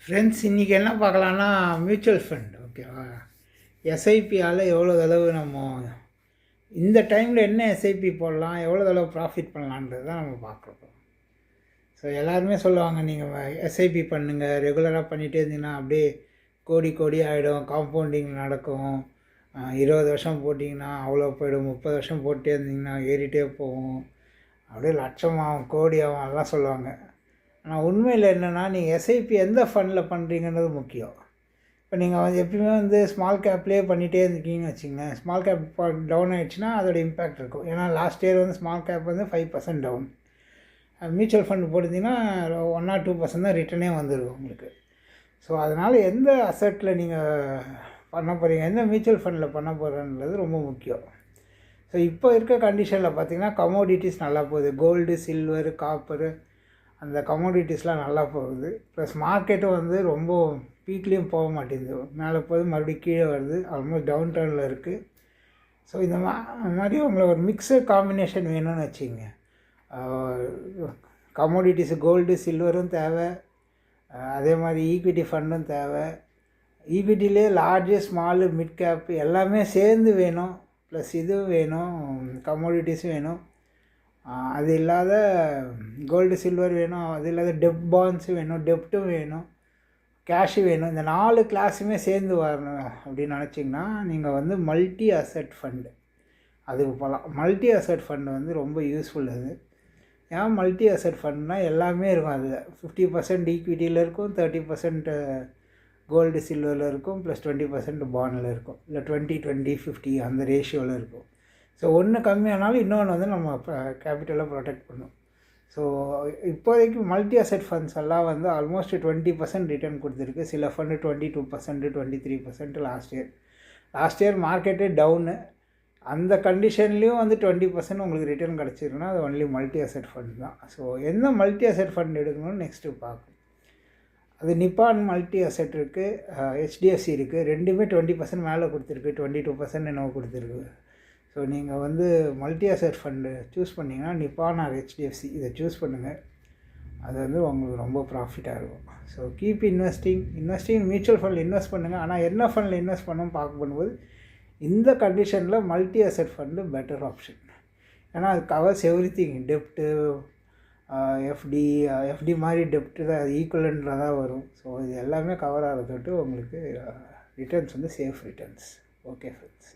Friends, இன்றைக்கி என்ன பார்க்கலான்னா mutual fund. ஓகேவா? எஸ்ஐபியால் எவ்வளோ தடவை நம்ம இந்த டைமில் என்ன எஸ்ஐபி போடலாம், எவ்வளோ தடவை ப்ராஃபிட் பண்ணலான்றது தான் நம்ம பார்க்குறோம். ஸோ எல்லாருமே சொல்லுவாங்க, நீங்கள் எஸ்ஐபி பண்ணுங்கள், ரெகுலராக பண்ணிகிட்டே இருந்தீங்கன்னா அப்படியே கோடி கோடி ஆகிடும், காம்பவுண்டிங் நடக்கும். 20 வருஷம் போட்டிங்கன்னா அவ்வளோ போயிடும், 30 வருஷம் போட்டே இருந்தீங்கன்னா ஏறிட்டே போகும், அப்படியே லட்சமாகும், கோடி ஆகும், அதெல்லாம் சொல்லுவாங்க. ஆனால் உண்மையில் என்னென்னா, நீங்கள் எஸ்ஐபி எந்த ஃபண்டில் பண்ணுறீங்கன்றது முக்கியம். இப்போ நீங்கள் எப்பயுமே ஸ்மால் கேப்லேயே பண்ணிகிட்டே இருந்தீங்கன்னு வச்சுங்களேன், ஸ்மால் கேப் டவுன் ஆகிடுச்சுன்னா அதோட இம்பேக்ட் இருக்கும். ஏன்னா last year small cap 5% down. Mutual fund போட்டிருந்தீங்கன்னா 1 or 2% தான் ரிட்டர்னே வந்துடும் உங்களுக்கு. ஸோ அதனால் எந்த அசட்டில் நீங்கள் பண்ண போகிறீங்க, எந்த மியூச்சுவல் ஃபண்டில் பண்ண போகிறன்றது ரொம்ப முக்கியம். ஸோ இப்போ இருக்க கண்டிஷனில் பார்த்திங்கன்னா கமோடிட்டிஸ் நல்லா போகுது. கோல்டு, சில்வர், காப்பரு, அந்த கமோடிட்டிஸ்லாம் நல்லா போகுது. ப்ளஸ் மார்க்கெட்டும் ரொம்ப பீக்லேயும் போக மாட்டேங்குது, மேலே போகுது, மறுபடியும் கீழே வருது, ஆல்மோஸ்ட் டவுன் டர்னில் இருக்குது. ஸோ இந்த மாதிரி உங்களுக்கு ஒரு மிக்சட் காம்பினேஷன் வேணும்னு வச்சுங்க. கமோடிட்டிஸு கோல்டு சில்வரும் தேவை, அதே மாதிரி ஈக்விட்டி ஃபண்டும் தேவை. ஈக்விட்டிலே லார்ஜு ஸ்மாலு மிட் கேப் எல்லாமே சேர்ந்து வேணும். ப்ளஸ் இதுவும் வேணும், கமோடிட்டிஸும் வேணும். அது இல்லாத கோல்டு சில்வர் வேணும், அது இல்லாத டெப்ட் பாண்ட்ஸும் வேணும், டெப்ட்டும் வேணும், கேஷு வேணும். இந்த 4 கிளாஸுமே சேர்ந்து வரணும் அப்படின்னு நினச்சிங்கன்னா நீங்கள் மல்டி அசட் ஃபண்டு அதுக்கு போகலாம். மல்டி அசட் ஃபண்டு ரொம்ப யூஸ்ஃபுல். அது ஏன் மல்டி அசட் ஃபண்ட்னால் எல்லாமே இருக்கும். அது 50% ஈக்விட்டியில் இருக்கும், 30% கோல்டு சில்வரில் இருக்கும், ப்ளஸ் 20% பாண்டில் இருக்கும், இல்லை 20-20-50 அந்த ரேஷியோவில் இருக்கும். ஸோ ஒன்று கம்மியானாலும் இன்னொன்று நம்ம கேபிட்டலை ப்ரொடெக்ட் பண்ணும். ஸோ இப்போதைக்கு மல்டி அசெட் ஃபண்ட்ஸ் எல்லாம் ஆல்மோஸ்ட் 20% ரிட்டர்ன் கொடுத்துருக்கு. சில ஃபண்டு 22%, 23% லாஸ்ட் இயர் மார்க்கெட்டே டவுனு. அந்த கண்டிஷன்லேயும் 20% உங்களுக்கு ரிட்டர்ன் கிடச்சிருக்குன்னா அது ஒன்லி மல்டி அசெட் ஃபண்ட் தான். ஸோ எந்த மல்டி அசெட் ஃபண்ட் எடுக்கணும்னு நெக்ஸ்ட்டு பார்க்கணும். அது நிப்பான் மல்டி அசெட் இருக்குது, ஹெச்டிஎஃப்சி இருக்குது. ரெண்டுமே 20% மேலே கொடுத்துருக்கு, 22% என்னவோ கொடுத்துருக்கு. ஸோ நீங்கள் மல்டி அசெட் ஃபண்டு சூஸ் பண்ணிங்கன்னா நிப்பான் ஆர் ஹெச்டிஎஃப்சி இதை சூஸ் பண்ணுங்கள். அது உங்களுக்கு ரொம்ப ப்ராஃபிட்டாக இருக்கும். ஸோ கீப் இன்வெஸ்டிங் மியூச்சுவல் ஃபண்டில் இன்வெஸ்ட் பண்ணுங்கள். ஆனால் என்ன ஃபண்டில் இன்வெஸ்ட் பண்ணணும் பார்க்க பண்ணும்போது இந்த கண்டிஷனில் multi asset fund better option. ஏன்னா அது கவர்ஸ் எவ்ரிதிங். டெப்ட்டு, எஃப்டி மாதிரி டெப்ட்டு தான், அது ஈக்குவலண்ட்டில் தான் வரும். ஸோ இது எல்லாமே கவர் ஆகிறதோட்டு உங்களுக்கு returns safe returns. Okay friends.